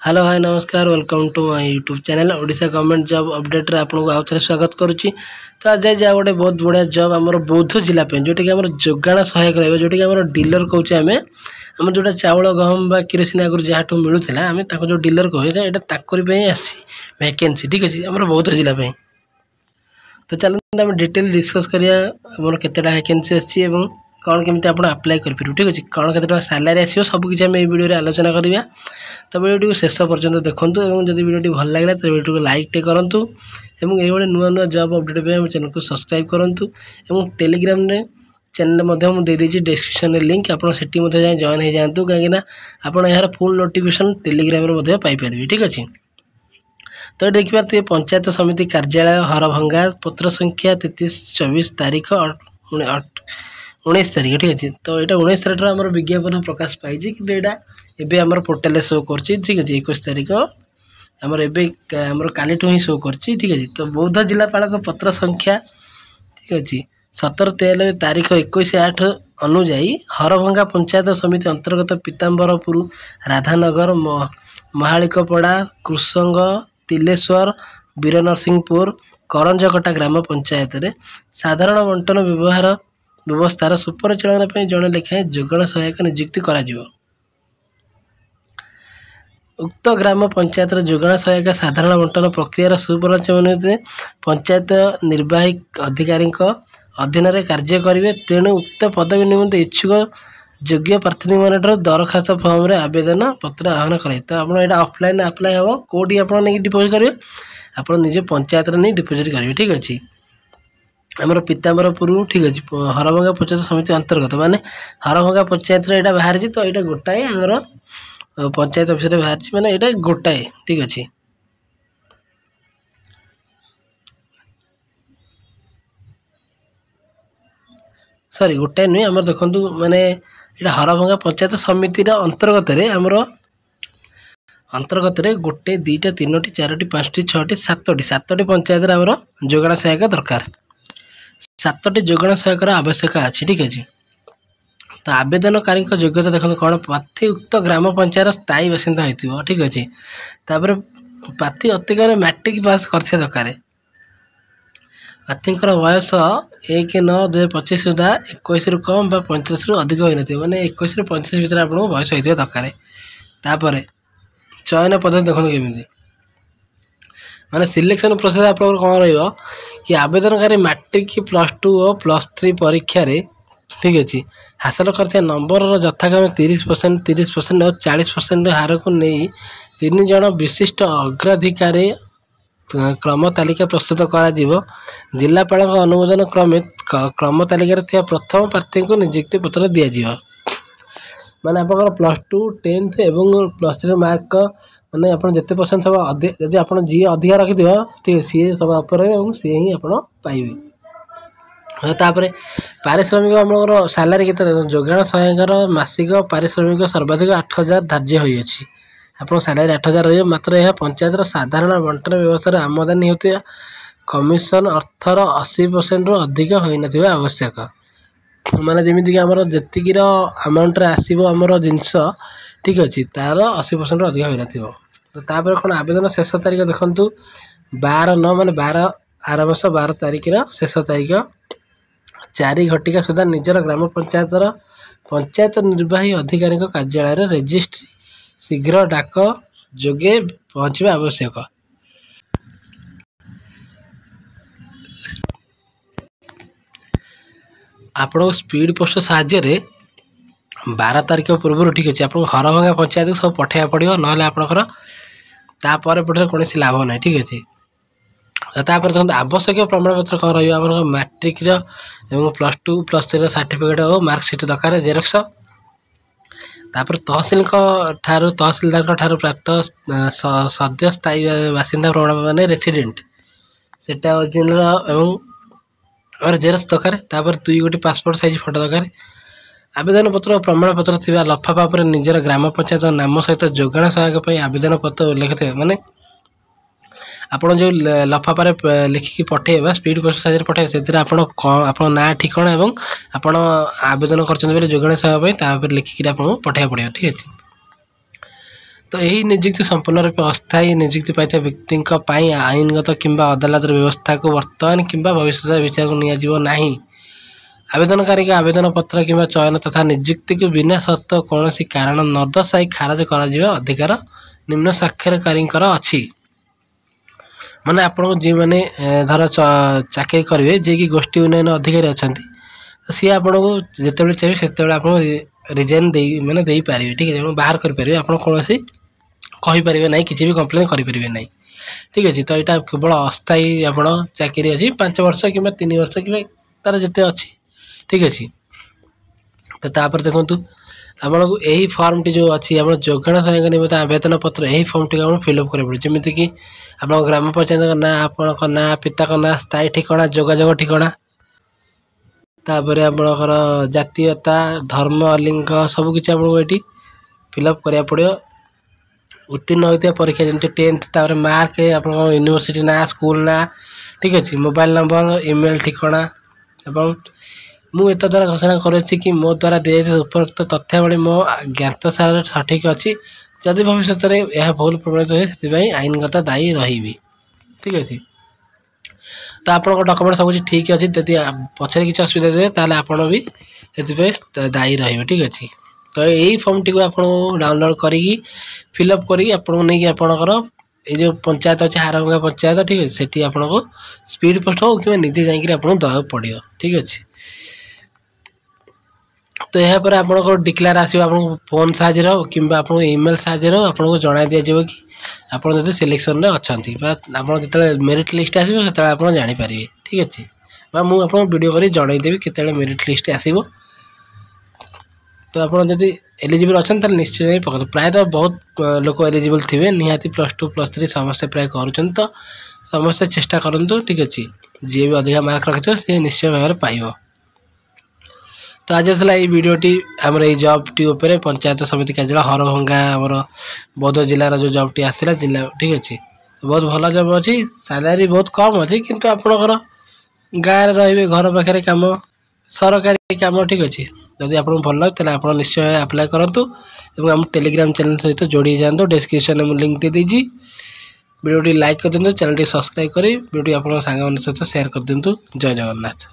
Hello hi नमस्कार welcome to my YouTube channel Odisha government job update रे आपको आउ थे स्वागत करुच्ची। तो आज जाए गोटे बहुत बढ़िया जॉब आम बौद्ध जिला जोटा कि जोगाण सहायक रहा जोटा कि डीलर कहे आम जोटा चाउल गहम किरोसिन आगुरी जहाँ मिलूला आम जो डीलर कहे यहाँ आसी वैकेंसी ठीक अच्छे आम बौद्ध जिला। तो चलते आम डिटेल डिस्कस करिया केतेटा वैकेंसी अच्छी कौन केमी आप आप्लाय करेंगे ठीक अच्छे कौन के सालारी आसो सबकि आम वीडियो आलोचना करवा। तो वीडियो को शेष पर्यंत देखूँ और जब वीडियो भल लगे तो वीडियो को लाइक टे करूँ और ये नुआ नुआ जॉब अपडेट पे चैनल को सब्सक्राइब करूँ। टेलीग्राम चैनल मुझे देदेजी डिस्क्रिप्शन लिंक आप जाए जॉइन हो जातु कहीं आप यार फुल नोटिफिकेशन टेलीग्राम पाइपर ठीक अच्छे। तो देखिए तो पंचायत समिति कार्यालय हरभंगा पत्र संख्या 33/24 तारीख 19 तारीख ठीक अच्छे। तो यहाँ 19 तारीख आम विज्ञापन प्रकाश पाई कि यहाँ एम पोर्टाल शो कर ठीक अच्छे 21 तारीख आमर एम काली ही शो कर ठीक अच्छे। तो बौद्ध जिलापाल पत्र संख्या ठीक अच्छे 17/93 तारीख 21/8 अनुजाई हरभंगा पंचायत समिति अंतर्गत पीताम्बरपुर राधानगर महालिकपड़ा कृषंग तिलेश्वर वीरनरसिंहपुर करंजकटा ग्राम पंचायत रे साधारण बंटन व्यवस्थार सुपरिचालन जड़े लेखाएं जोगाण सहायक नियुक्ति करा जिवो। उक्त ग्राम पंचायत जोगाण सहायक साधारण बंटन प्रक्रियार सुपरिचालन पंचायत निर्वाही अधिकारी अधीन कार्य करेंगे। तेणु उक्त पदवी निमंत्रण इच्छुक योग्य प्रार्थी मान दरखास्त फर्म रे आवेदन पत्र आह्वान करें। तो आप ऑफलाइन अप्लाई हम कौटी आप डिपोजिट करेंगे आप निजे पंचायत नहीं डिपोजिट करेंगे ठीक अच्छे। आमर पीताम्बरपुर ठीक अच्छे हरभंगा पंचायत समिति अंतर्गत माने हरभंगा पंचायत यहाँ बाहरी तो यहाँ गोटाए आमर पंचायत ऑफिस बाहरी माने यहाँ गोटाए ठीक अच्छे। सॉरी गोटाए नुहे आम देखु माने यहाँ हरभंगा पंचायत समिति अंतर्गत गोटे दुईटा तीनो चारोटी पाँचटी छटी सातटी पंचायत आमर जोगाण सहायक दरकार 7टी जोगाण सहायक आवश्यक अच्छी ठीक अच्छे। तो आवेदनकारी योग्यता देखो कौन प्रार्थी उक्त ग्राम पंचायत स्थायी बासिंदा हो ठीक अच्छे। तापर प्रार्थी अतिक्रम मैट्रिक पास कर दरकार प्रार्थी वयस 1/9/2025 सुधा 21 रु कम 35 रु अधिक होना माने 21 रु 35 भितर आपको बयस होता दरकार। तापर चयन पद्धति देखो केमी माने सिलेक्शन प्रोसेस आप कौन रहा कि आवेदनकारी मैट्रिक +2 और +3 परीक्षा रे ठीक अच्छे हासिल कर नंबर यथाक्रम 30% 30% और 40% हार को नहीं 3 जन विशिष्ट अग्राधिकारी क्रम तालिका प्रस्तुत कर जिलापाल अनुमोदन क्रमे क्रम तालिका प्रथम प्रार्थी को नियुक्ति पत्र दि माने आप +2 10th एवं +3 मार्क माने आप जिते परसेंट सब जब आप जी अधिका रखि ठीक सी सब आप सी ही आप पाइबे। तापर पारिश्रमिक आम सालारी के जोगाण सहायक मासिक पारिश्रमिक सर्वाधिक 8,000 धार्य होती आप सालारी 8,000 रही मात्र यह पंचायत साधारण बंटन व्यवस्था आमदानी होता कमिशन अर्थर 80% रु अधिक होना आवश्यक माने जमीक आम जी अमाउंट आसो आमर जिनस ठीक अच्छे तार 80% अधिक होना। तो तापर कौन आवेदन शेष तारीख देखु 12/9 माने 12 आर मास 12 तारीख शेष तारीख 4 घटिका सुधा निजर ग्राम पंचायत निर्वाही अधिकारी कार्यालय रेजिस्ट्री शीघ्र डाक जोगे पहुँचा आवश्यक। आपको स्पीड पोस्ट साहाय्य 12 तारीख पूर्व ठीक अच्छे आपको हरभंगा पंचायत को सब पठाया पड़ो ना आपंकर तापर पठे कौन लाभ ना ठीक अच्छे। तापर देखो आवश्यक प्रमाणपत्र कौन रहा मैट्रिक +2 +3 सर्टिफिकेट और मार्कसीट दरकार जेरक्स। तापर तहसिलदार ठार प्राप्त सद्य स्थायी बासिंदा प्रमाण माने रेसिडेंट सेटा ओरिजिनल और जेरक्स दरकार। तापर 2 गोटी पासपोर्ट साइज फोटो दरकार। आवेदन पत्र प्रमाण पत्र थिबा लफाफा पर निजर ग्राम पंचायत नाम सहित जोगाण सहायक आवेदन पत्र उल्लेख थे माने आपड़ जो लफाफा लिखिकी पठेबा स्पीड पोस्ट साइज पठे से आप ना ठिकाना और आप आवेदन कर जोगाण सहायक लिखिकी आपको पठाया पड़े ठीक है। तो यही निजुक्ति संपूर्ण रूप अस्थायी निजुक्ति पाई व्यक्ति आईनगत किंबा अदालत व्यवस्था को वर्तमान किंबा भविष्य विचार को नियाजिबो नहीं। आवेदनकारी का आवेदन पत्र किंबा चयन तथा निजुक्ति को बिना शर्त कौन कारण न दर्शाई खारज कर अधिकार निम्न साक्षरकारी अच्छी। माने आपन जी मैंने धर चाकरी करेंगे जे कि गोष्ठी उन्नयन अधिकारी अच्छा तो सी आपन को जिते चाहिए से आप रिजाइन दे मैंने दे पारे। ठीक है बाहर करेंगे आप कौन कहींपर ना कि भी कम्प्लेन करेंगे ना। ठीक अच्छे तो यहाँ केवल अस्थायी आप चाकरी अच्छी 5 वर्ष कि 3 वर्ष कि तार जिते अच्छी। ठीक अच्छे तो तापर देखूँ आपको यही फॉर्म टी जो अच्छी आप जोगाण सहायक निमित्त आवेदन पत्र यही फॉर्म टी आप फिलअप करा पड़े जमीक कि आप ग्राम पंचायत ना आपण ना पिता ना स्थायी ठिकाना जोगाजोग ठिकाना तापर आपणकर जातीयता धर्म लिंग सबकि आपको ये फिलअप करा पड़ो। उत्तीर्ण होता परीक्षा जमी 10th मार्क आप यूनिवर्सिटी ना स्कूल ना। ठीक अच्छे मोबाइल नंबर ईमेल ठिकाना एवं मुझे द्वारा घोषणा करुच्ची कि मो द्वारा दिए उपरोक्त तथ्यावली मो ज्ञात सार सठिक अच्छी जदि भविष्य में यह भूल प्रमाणित हुए से आईनगत दायी रही। ठीक अच्छे तो आप डॉक्यूमेंट सब कुछ ठीक अच्छे जदि पछे किसी असुविधा देवे ताले आपन भी से दायी रही। ठीक अच्छे तो यही फॉर्म टी आप डाउनलोड करी फिलअप करी आपको नहीं आपणकर ये जो पंचायत अच्छे हारभंगा पंचायत। ठीक अच्छे सेठी आपको स्पीड पोस्ट हो कि निजे जाकि आपको दवाक पड़ो। ठीक अच्छे तो यहाँ आपको डिक्लेयर आसो आप फोन साहाଯ୍य कि आप ईमेल साहाଯ୍य आपको जन दिज्व कि आप सिलेक्शन अच्छा आप जो मेरिट लिस्ट आसो से आप जानीपारे। ठीक अच्छे मुझे वीडियो कर जनईदेवी केत मेरिट लिस्ट आसो तो आप एलिजिबल अच्छा निश्चय पकड़ प्रायतः बहुत लोग एलिजिबल थे निहाती +2 +3 समस्या प्राय कर तो समस्या चेष्टा करूँ। ठीक अच्छे जी भी अधिक मार्क रखिए सी निश्चय भाव में पाइब। तो आज आसला ये वीडियोटी आमर ये जॉब टी उपरे पंचायत समिति कार्यालय हरभंगा आमर बौद्ध जिलार जो जॉब टी आसला जिला। ठीक अच्छे बहुत भल जॉब अच्छी सैलरी बहुत कम अच्छी किंतु आपणकर गाँव रे घर पाखे कम सरकारी कम। ठीक अच्छे जदि आपको भल लगे आप निश्चय अप्लाई करूँ आम टेलीग्राम चैनल सहित जोड़ी जातु डिस्क्रिप्शन में लिंक दे दीजिए। वीडियो लाइक कर दिंतु चैनल सब्सक्राइब करी वीडियो आप सांग सहित शेयर कर दिंतु। जय जगन्नाथ।